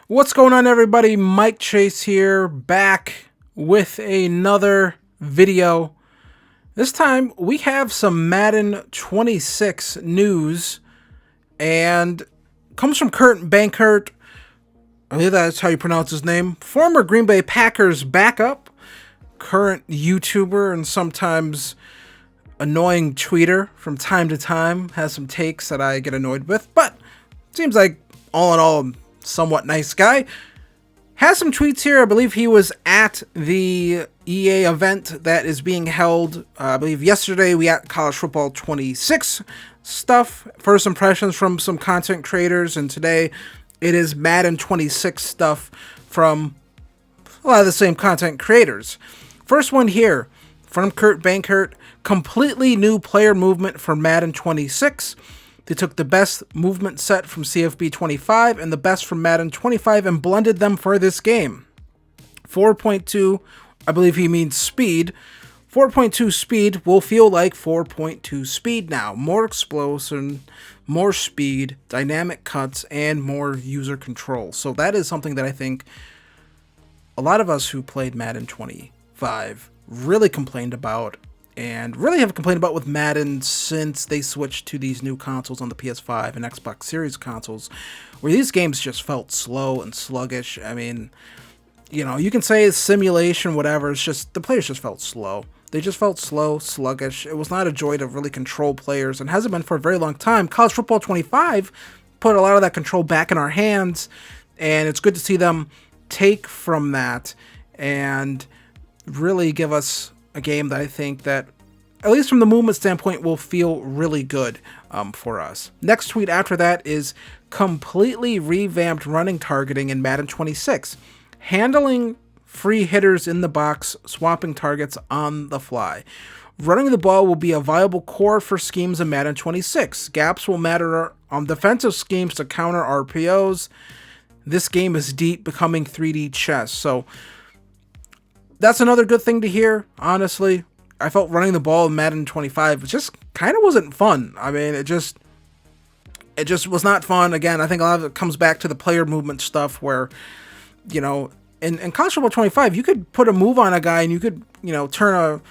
What's going on, everybody? Mike Chase here, back with another video. This time we have some Madden 26 news, and comes from Kurt Bankert. I believe that's how you pronounce his name. Former Green Bay Packers backup, current YouTuber, and sometimes annoying tweeter from time to time. Has some takes that I get annoyed with, but seems like all in all, somewhat nice guy. Has some tweets here. I believe he was at the EA event that is being held, I believe yesterday. We had College Football 26 stuff, first impressions from some content creators, and today it is Madden 26 stuff from a lot of the same content creators. First one here from Kurt Bankert: completely new player movement for Madden 26. They took the best movement set from CFB 25 and the best from Madden 25 and blended them for this game. 4.2, I believe he means speed. 4.2 speed will feel like 4.2 speed now. More explosion, more speed, dynamic cuts, and more user control. So that is something that I think a lot of us who played Madden 25 really complained about, and really have complained about with Madden since they switched to these new consoles on the PS5 and Xbox Series consoles, where these games just felt slow and sluggish. I mean, you know, you can say it's simulation, whatever, it's just, the players just felt slow. They just felt slow, sluggish. It was not a joy to really control players, and hasn't been for a very long time. College Football 25 put a lot of that control back in our hands, and it's good to see them take from that and really give us a game that I think that, at least from the movement standpoint, will feel really good for us. Next tweet after that is completely revamped running targeting in Madden 26. Handling free hitters in the box, swapping targets on the fly. Running the ball will be a viable core for schemes in Madden 26. Gaps will matter on defensive schemes to counter RPOs. This game is deep, becoming 3D chess. So that's another good thing to hear, honestly. I felt running the ball in Madden 25 just kind of wasn't fun. I mean, it just was not fun. Again, I think a lot of it comes back to the player movement stuff where, you know, in College Football 25, you could put a move on a guy and you could, you know, turn a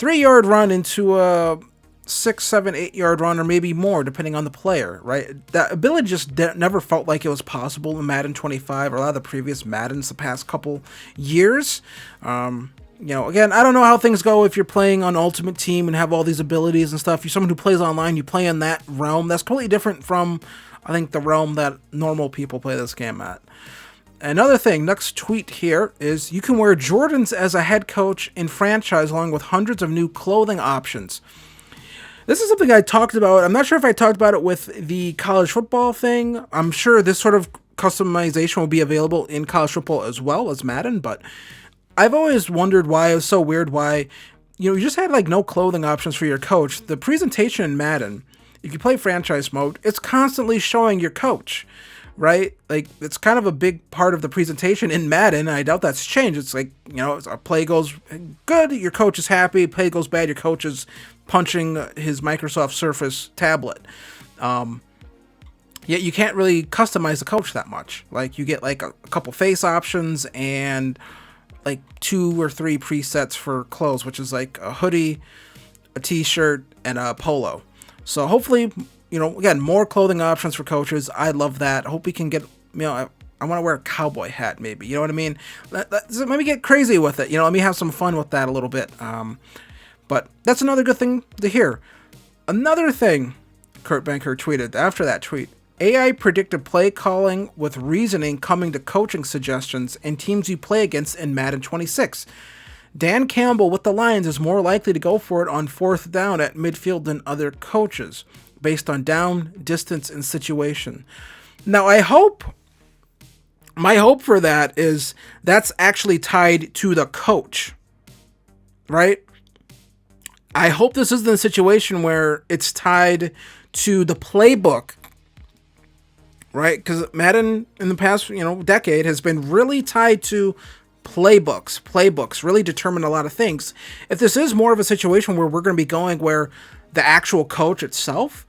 3-yard run into a 6, 7, 8-yard run, or maybe more, depending on the player, right? That ability just never felt like it was possible in Madden 25 or a lot of the previous Maddens the past couple years. You know, again, I don't know how things go if you're playing on Ultimate Team and have all these abilities and stuff. You're someone who plays online, you play in that realm. That's completely different from, I think, the realm that normal people play this game at. Another thing, next tweet here is you can wear Jordans as a head coach in franchise along with hundreds of new clothing options. This is something I talked about. I'm not sure if I talked about it with the college football thing. I'm sure this sort of customization will be available in college football as well as Madden, but I've always wondered why it was so weird why, you know, you just had like no clothing options for your coach. The presentation in Madden, if you play franchise mode, it's constantly showing your coach, right? Like, it's kind of a big part of the presentation in Madden. I doubt that's changed. It's like, you know, a play goes good, your coach is happy. Play goes bad, your coach is punching his Microsoft Surface tablet. Yet you can't really customize the coach that much. Like, you get like a couple face options and like 2 or 3 presets for clothes, which is like a hoodie, a t-shirt, and a polo. So hopefully, you know, again, more clothing options for coaches. I love that. I hope we can get, you know, I want to wear a cowboy hat maybe. You know what I mean? Let me get crazy with it. You know, let me have some fun with that a little bit. But that's another good thing to hear. Another thing Kurt Banker tweeted after that tweet: AI predicted play calling with reasoning coming to coaching suggestions and teams you play against in Madden 26. Dan Campbell with the Lions is more likely to go for it on 4th down at midfield than other coaches, based on down, distance, and situation. Now, my hope for that is that's actually tied to the coach, right? I hope this isn't a situation where it's tied to the playbook, right? Because Madden in the past, you know, decade has been really tied to playbooks really determine a lot of things. If this is more of a situation where we're going to be going where the actual coach itself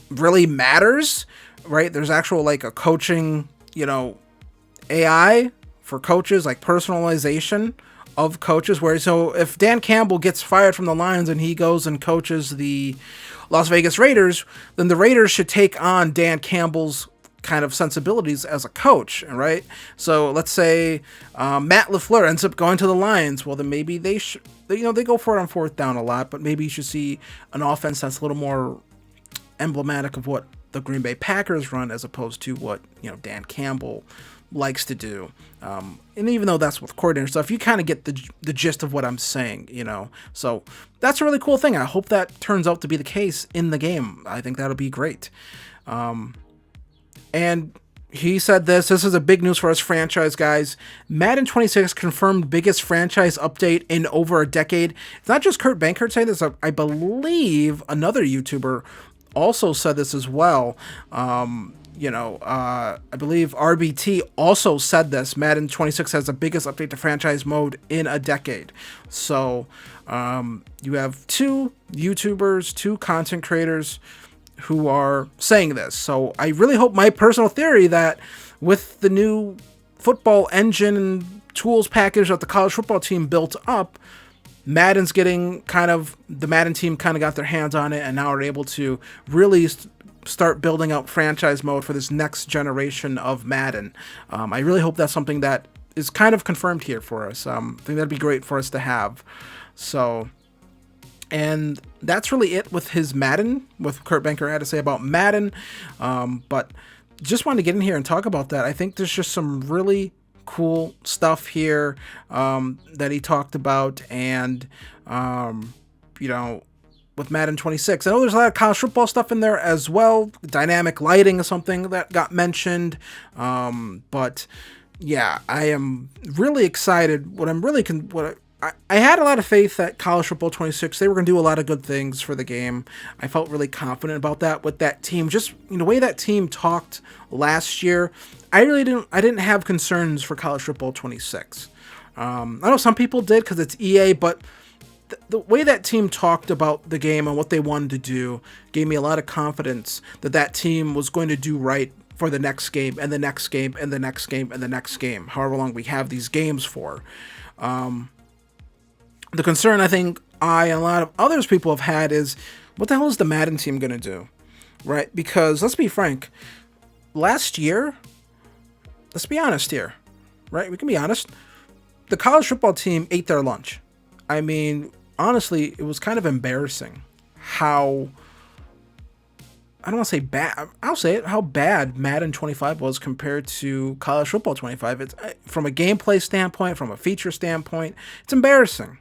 really matters, right? There's actual like a coaching, you know, AI for coaches, like personalization of coaches, where so if Dan Campbell gets fired from the Lions and he goes and coaches the Las Vegas Raiders, then the Raiders should take on Dan Campbell's kind of sensibilities as a coach, right? So let's say Matt LaFleur ends up going to the Lions. Well, then maybe they should, they go for it on fourth down a lot, but maybe you should see an offense that's a little more emblematic of what the Green Bay Packers run as opposed to what, Dan Campbell likes to do. And even though that's with coordinator stuff, you kind of get the gist of what I'm saying, So that's a really cool thing. I hope that turns out to be the case in the game. I think that'll be great. And he said this is a big news for us franchise guys. Madden 26 confirmed biggest franchise update in over a decade. It's not just Kurt Bankert saying this. I believe another YouTuber also said this as well. I believe RBT also said this. Madden 26 has the biggest update to franchise mode in a decade. So you have two YouTubers, two content creators who are saying this. So I really hope, my personal theory, that with the new football engine and tools package that the college football team built up, Madden's getting the Madden team kind of got their hands on it and now are able to really start building out franchise mode for this next generation of Madden. I really hope that's something that is kind of confirmed here for us. I think that'd be great for us to have. So, and that's really it with his Madden, with Kurt Bankert had to say about Madden. But just wanted to get in here and talk about that. I think there's just some really cool stuff here that he talked about. And, with Madden 26, I know there's a lot of college football stuff in there as well. Dynamic lighting is something that got mentioned. But yeah, I am really excited. I had a lot of faith that College Football 26, they were going to do a lot of good things for the game. I felt really confident about that with that team. Just the way that team talked last year, I didn't have concerns for College Football 26. I know some people did because it's EA, but the way that team talked about the game and what they wanted to do gave me a lot of confidence that that team was going to do right for the next game and the next game and the next game and the next game, however long we have these games for. The concern I think I and a lot of others people have had is, what the hell is the Madden team going to do? Right? Because let's be frank, last year, let's be honest here, right? We can be honest. The college football team ate their lunch. I mean, honestly, it was kind of embarrassing how, I don't want to say bad, I'll say it, how bad Madden 25 was compared to College Football 25. It's from a gameplay standpoint, from a feature standpoint, it's embarrassing.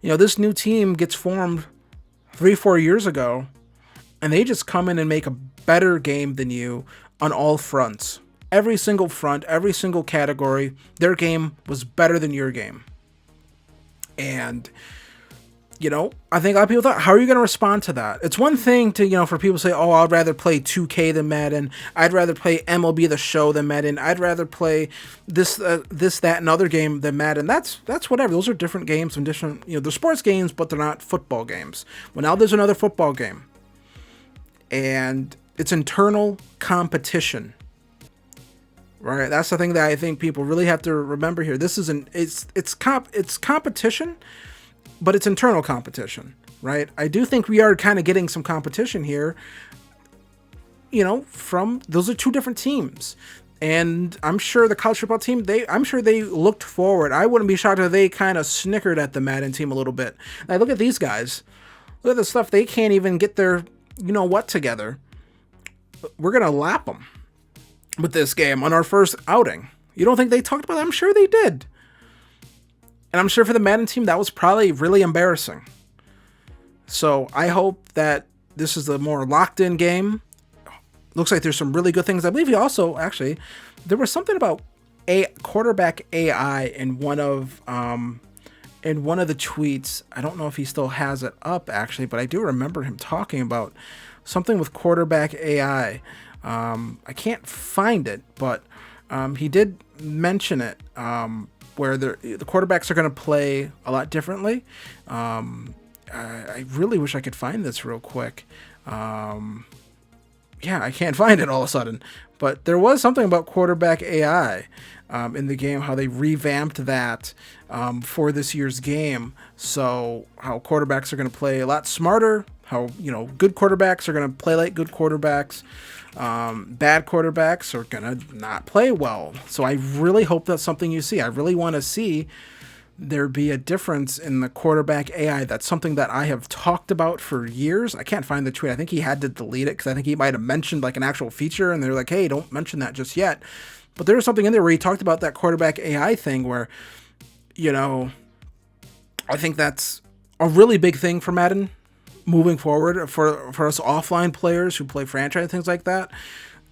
This new team gets formed 3-4 years ago, and they just come in and make a better game than you on all fronts. Every single front, every single category, their game was better than your game. And, I think a lot of people thought, how are you going to respond to that? It's one thing to, for people to say, oh, I'd rather play 2K than Madden. I'd rather play MLB The Show than Madden. I'd rather play this, that, and other game than Madden. That's whatever. Those are different games and different, they're sports games, but they're not football games. Well, now there's another football game. And it's internal competition. Right? That's the thing that I think people really have to remember here. This isn't, it's competition, but it's internal competition, right? I do think we are kind of getting some competition here, from, those are two different teams. And I'm sure the college football team, I'm sure they looked forward. I wouldn't be shocked if they kind of snickered at the Madden team a little bit. Now look at these guys. Look at the stuff. They can't even get their, together. We're going to lap them with this game on our first outing. You don't think they talked about that? I'm sure they did. And I'm sure for the Madden team, that was probably really embarrassing. So I hope that this is a more locked-in game. Looks like there's some really good things. I believe he also, actually, there was something about a quarterback AI in one of the tweets. I don't know if he still has it up, actually, but I do remember him talking about something with quarterback AI. I can't find it, but he did mention it, where the quarterbacks are going to play a lot differently. I really wish I could find this real quick. Yeah, I can't find it all of a sudden. But there was something about quarterback AI in the game, how they revamped that for this year's game. So how quarterbacks are going to play a lot smarter, how, good quarterbacks are going to play like good quarterbacks. Bad quarterbacks are going to not play well. So I really hope that's something you see. I really want to see there be a difference in the quarterback AI. That's something that I have talked about for years. I can't find the tweet. I think he had to delete it because I think he might have mentioned like an actual feature and they're like, hey, don't mention that just yet. But there was something in there where he talked about that quarterback AI thing where, I think that's a really big thing for Madden moving forward for us offline players who play franchise, things like that.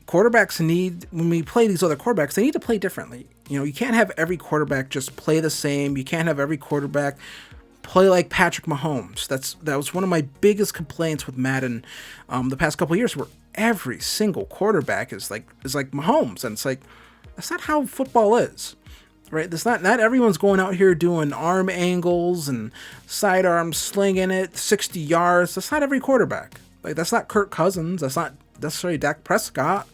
Quarterbacks need, when we play these other quarterbacks, they need to play differently. You can't have every quarterback just play the same. You can't have every quarterback play like Patrick Mahomes. That was one of my biggest complaints with Madden the past couple of years, where every single quarterback is like Mahomes, and it's like, that's not how football is, right? That's not everyone's going out here doing arm angles and sidearm slinging it 60 yards. That's not every quarterback. Like, that's not Kirk Cousins. That's not necessarily Dak Prescott.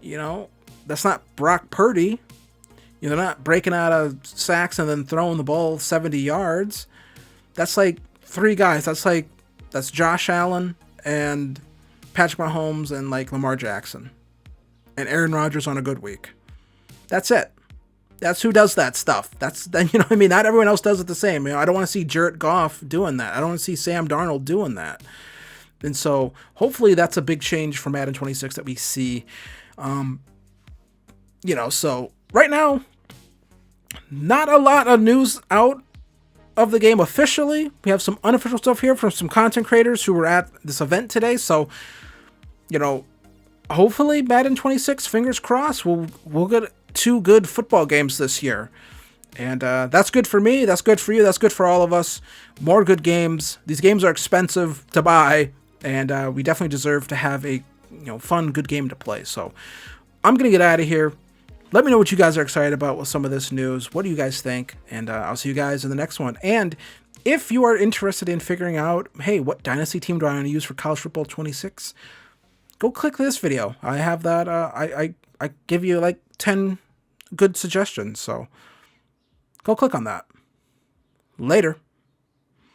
That's not Brock Purdy. They're not breaking out of sacks and then throwing the ball 70 yards. That's like three guys. That's Josh Allen and Patrick Mahomes and like Lamar Jackson and Aaron Rodgers on a good week. That's it. That's who does that stuff. Not everyone else does it the same. I don't want to see Jared Goff doing that. I don't want to see Sam Darnold doing that. And so hopefully that's a big change for Madden 26 that we see. So right now, not a lot of news out of the game officially. We have some unofficial stuff here from some content creators who were at this event today. So, hopefully Madden 26, fingers crossed, we'll get 2 good football games this year. And that's good for me. That's good for you. That's good for all of us. More good games. These games are expensive to buy, and we definitely deserve to have a fun, good game to play. So I'm going to get out of here. Let me know what you guys are excited about with some of this news. What do you guys think? And I'll see you guys in the next one. And if you are interested in figuring out, hey, what dynasty team do I want to use for College Football 26? Go click this video. I have that. I give you like 10 good suggestions. So go click on that. Later.